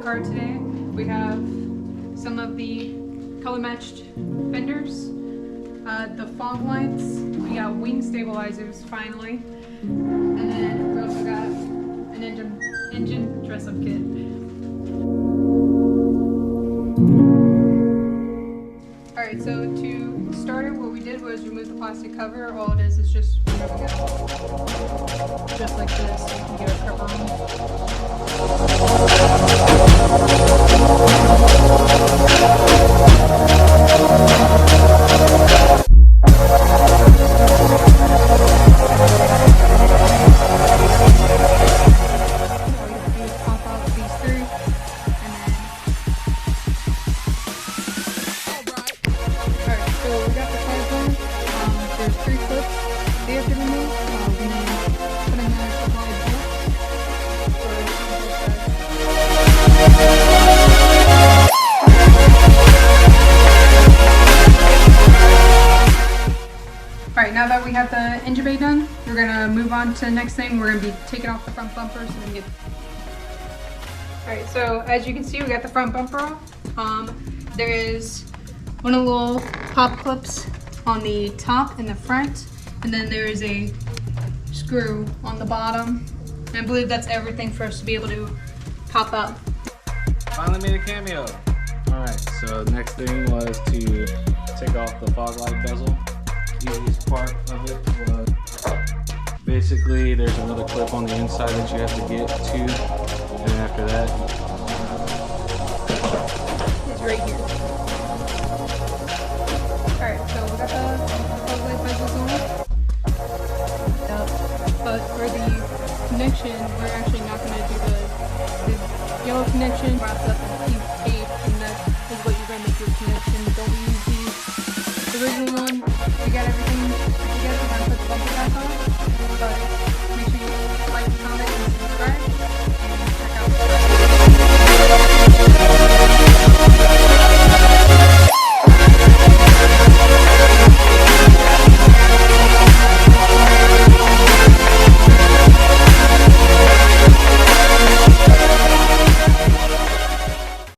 car today. We have some of the color matched fenders, the fog lights, we got wing stabilizers finally, and then we also got an engine dress-up kit. Alright, so to start it, what we did was remove the plastic cover. All it is just removing it just like this, so you can get a cover on. There's 3 clips they have to remove. We need put in the supplied Alright, now that we have the engine bay done, we're gonna move on to the next thing. We're gonna be taking off the front bumper so we can get. Alright, so as you can see, we got the front bumper off. There is one of the little pop clips on the top and the front, and then there is a screw on the bottom. And I believe that's everything for us to be able to pop up. Finally made a cameo. Alright, so next thing was to take off the fog light bezel. Easiest part of it was basically there's another clip on the inside that you have to get to, and then after that it's right here. Alright, so we got the fog light bezels on. But for the connection, we're actually not going to do the yellow connection wrapped up in pink tape, and that is what you're going to make your connection. Don't use the original one. We got everything together. We're going to put the bumper back on, but make sure